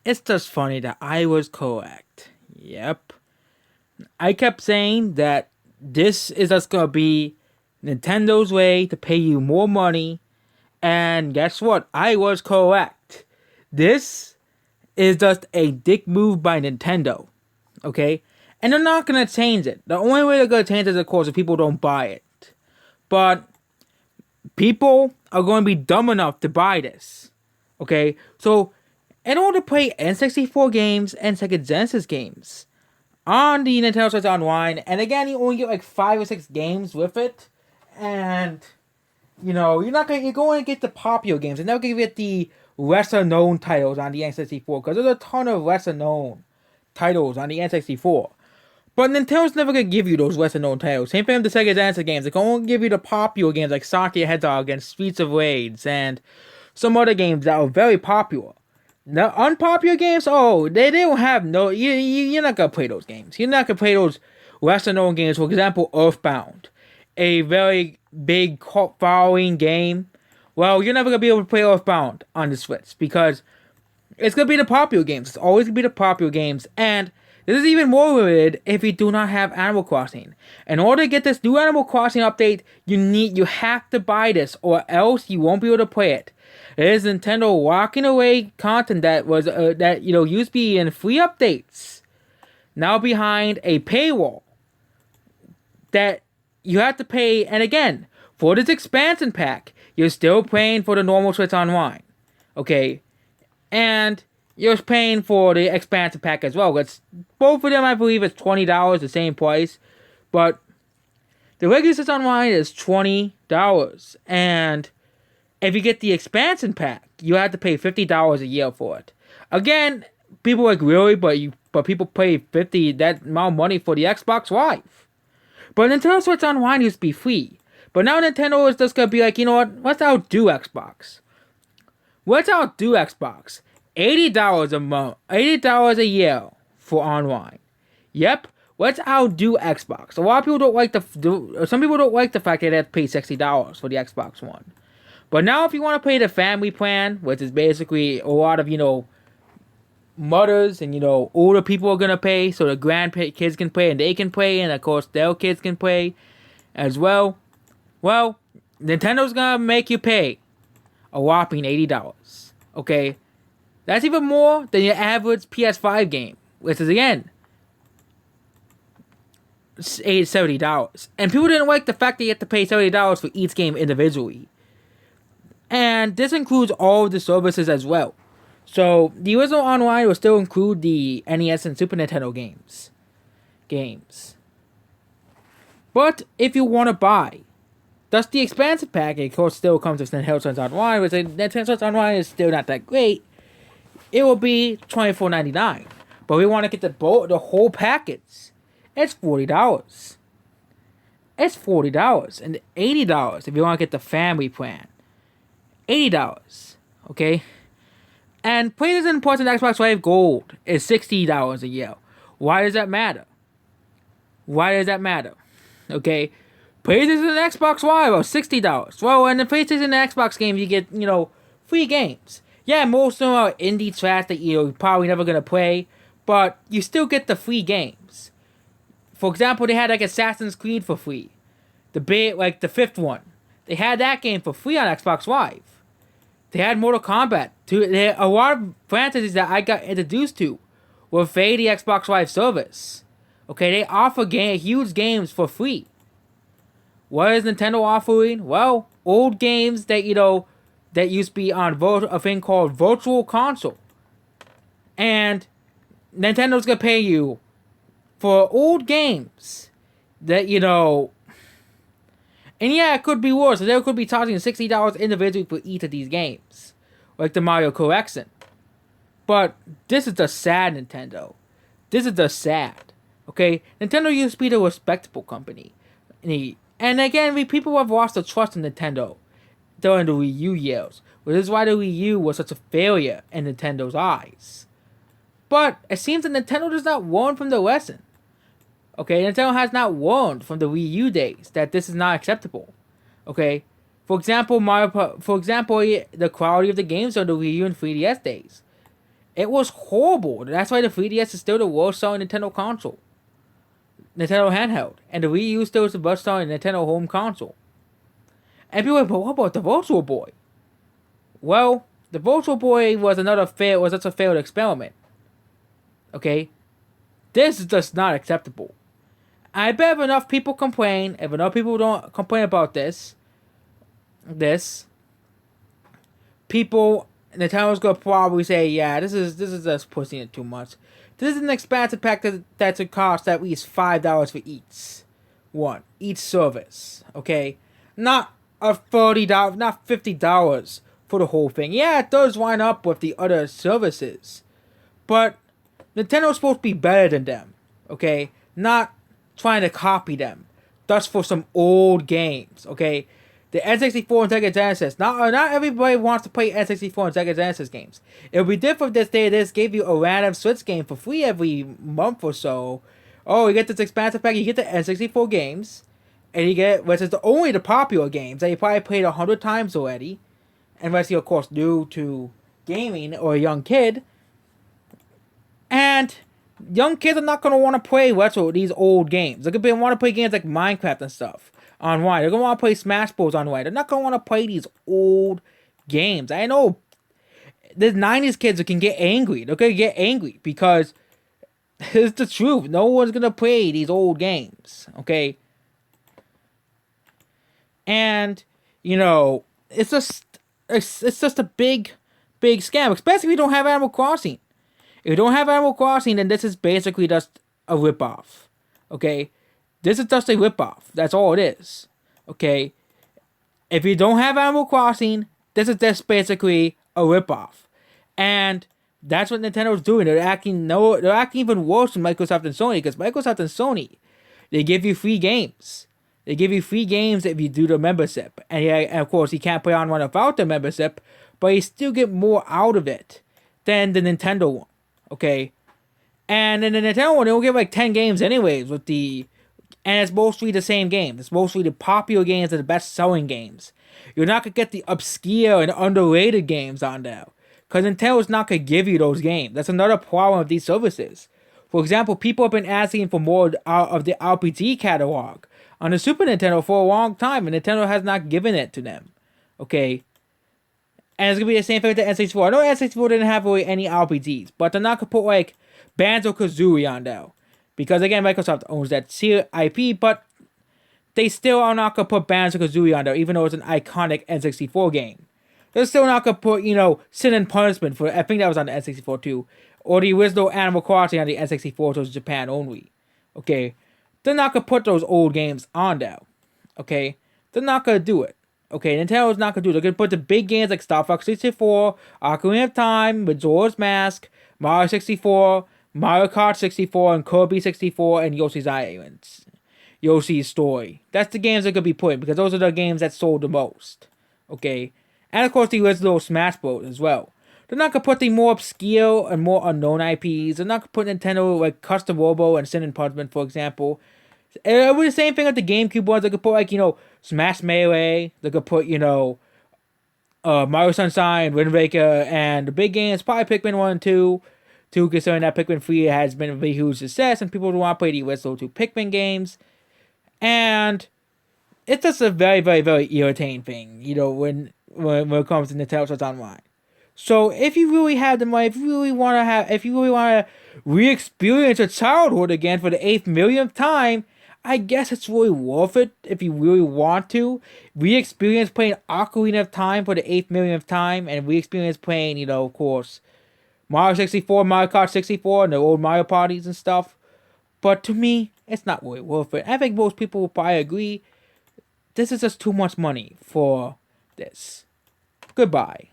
It's just funny that I was correct. Yep. I kept saying that this is just gonna be Nintendo's way to pay you more money, and guess what? I was correct. This is just a dick move by Nintendo. Okay? And they're not gonna change it. The only way they're gonna change it, of course, if people don't buy it. But people are going to be dumb enough to buy this. Okay? So, in order to play N64 games and Sega Genesis games on the Nintendo Switch Online, and again, you only get like 5 or 6 games with it, and you're going to get the popular games, and they're going to get the lesser known titles on the N64 because there's a ton of lesser known titles on the N64. But Nintendo's never gonna give you those lesser known titles. Same thing with the Sega Genesis games. They can only give you the popular games like Sonic the Hedgehog and Streets of Rage and some other games that are very popular. The unpopular games, oh, they don't have no. You're not gonna play those games. You're not gonna play those lesser known games. For example, Earthbound, a very big cult following game. Well, you're never gonna be able to play Earthbound on the Switch because it's gonna be the popular games. It's always gonna be the popular games, and this is even more limited if you do not have Animal Crossing. In order to get this new Animal Crossing update, you have to buy this, or else you won't be able to play it. It is Nintendo walking away content that was used to be in free updates, now behind a paywall that you have to pay. And again, for this expansion pack, you're still paying for the normal Switch Online, okay, and you're paying for the expansion pack as well. It's both of them, I believe, it's $20, the same price. But the regular Switch Online is $20, and if you get the expansion pack, you have to pay $50 a year for it. Again, people are like, really, but people pay that amount of money for the Xbox Live. But Nintendo Switch Online used to be free. But now Nintendo is just gonna be like, you know what? Let's outdo Xbox. Let's outdo Xbox. $80 a month, $80 a year for online. Yep, let's outdo Xbox. A lot of people don't like some people don't like the fact that they have to pay $60 for the Xbox One. But now, if you want to pay the family plan, which is basically a lot of mothers and older people are gonna pay, so the grandkids can play and they can play, and of course their kids can play as well. Well, Nintendo's gonna make you pay a whopping $80. Okay. That's even more than your average PS5 game, which is again $70. And people didn't like the fact that you have to pay $70 for each game individually. And this includes all of the services as well. So the original online will still include the NES and Super Nintendo games. But if you want to buy, thus the expansive pack, of course, still comes with Nintendo Switch Online, which Nintendo Switch Online is still not that great. It will be $24.99. But we want to get the whole package. It's $40. It's $40. And $80 if you want to get the family plan. $80. Okay? And PlayStation Plus and Xbox Live Gold is $60 a year. Why does that matter? Okay? PlayStation and Xbox Live are $60. Well, in the PlayStation and Xbox games, you get, free games. Yeah, most of them are indie trash that you're probably never gonna play, but you still get the free games. For example, they had like Assassin's Creed for free, the 5th one. They had that game for free on Xbox Live. They had Mortal Kombat. A lot of franchises that I got introduced to were via the Xbox Live service. Okay, they offer huge games for free. What is Nintendo offering? Well, old games that that used to be on a thing called Virtual Console. And Nintendo's gonna pay you for old games that, and yeah, it could be worse. They could be charging $60 individually for each of these games. Like the Mario Collection. But this is the sad Nintendo. This is the sad. Okay? Nintendo used to be the respectable company. And again, people have lost their trust in Nintendo during the Wii U years, which is why the Wii U was such a failure in Nintendo's eyes. But it seems that Nintendo does not learn from the lesson. Okay, Nintendo has not learned from the Wii U days that this is not acceptable. Okay, for example, the quality of the games on the Wii U and 3DS days. It was horrible. That's why the 3DS is still the worst selling Nintendo console. Nintendo handheld. And the Wii U still is the best selling Nintendo home console. And people are like, but what about the Virtual Boy? Well, the Virtual Boy was just a failed experiment. Okay? This is just not acceptable. I bet if enough people complain, if enough people don't complain about this, people, Nintendo's gonna probably say, yeah, this is just pushing it too much. This is an expansive pack that's a cost at least $5 for each service. Okay, not a $30, not $50 for the whole thing. Yeah, it does line up with the other services, but Nintendo's supposed to be better than them. Okay, not trying to copy them. Thus, for some old games. Okay, the N64 and Sega Genesis. Not everybody wants to play N64 and Sega Genesis games. It would be different if this gave you a random Switch game for free every month or so. Oh, you get this expansive pack, you get the N64 games, and you get, which is only the popular games that you probably played 100 times already, unless you're, of course, new to gaming or a young kid. And young kids are not going to want to play these old games. They're going to want to play games like Minecraft and stuff online. They're going to want to play Smash Bros. Online. They're not going to want to play these old games. I know there's 90s kids that can get angry. They're going to get angry because it's the truth. No one's going to play these old games. Okay? And, it's just a big scam. Especially if you don't have Animal Crossing. If you don't have Animal Crossing, then this is basically just a ripoff. Okay? This is just a ripoff. That's all it is. Okay? If you don't have Animal Crossing, this is just basically a ripoff. And that's what Nintendo's doing. They're acting even worse than Microsoft and Sony, because Microsoft and Sony, they give you free games. They give you free games if you do the membership. And of course, you can't play on one without the membership, but you still get more out of it than the Nintendo one. Okay? And in the Nintendo one, they'll give like 10 games anyways and it's mostly the same games. It's mostly the popular games and the best-selling games. You're not going to get the obscure and underrated games on there. Because Nintendo's not going to give you those games. That's another problem with these services. For example, people have been asking for more of the RPG catalog on the Super Nintendo for a long time, and Nintendo has not given it to them. Okay? And it's going to be the same thing with the N64. I know N64 didn't have really any RPGs, but they're not going to put like Banjo-Kazooie on there. Because again, Microsoft owns that IP, but they still are not going to put Banjo-Kazooie on there, even though it's an iconic N64 game. They're still not going to put, Sin and Punishment I think that was on the N64 too. Or the original Animal Crossing on the N64, so it's Japan only. Okay? They're not going to put those old games on there. Okay? They're not going to do it. Okay? Nintendo's not going to do it. They're going to put the big games like Star Fox 64, Ocarina of Time, Majora's Mask, Mario 64, Mario Kart 64, and Kirby 64, and Yoshi's Island. Yoshi's Story. That's the games they're going to be putting, because those are the games that sold the most. Okay? And of course the original Smash Bros. As well. They're not going to put the more obscure and more unknown IPs. They're not going to put Nintendo like Custom Robo and Sin and Punishment, for example. It was the same thing with the GameCube ones. They could put like, Smash Melee. They could put, Mario Sunshine, Wind Waker, and the big games, probably Pikmin 1 and 2. Considering that Pikmin 3 has been a very huge success, and people want to play the original 2 Pikmin games. And it's just a very, very, very irritating thing, when it comes to Nintendo Switch Online. So if you really have the money, if you really want to re-experience your childhood again for the 8th millionth time, I guess it's really worth it if you really want to. Re-experience playing Ocarina of Time for the 8th millionth time, and re-experience playing, of course, Mario 64, Mario Kart 64, and the old Mario parties and stuff. But to me, it's not really worth it. I think most people will probably agree. This is just too much money for this. Goodbye.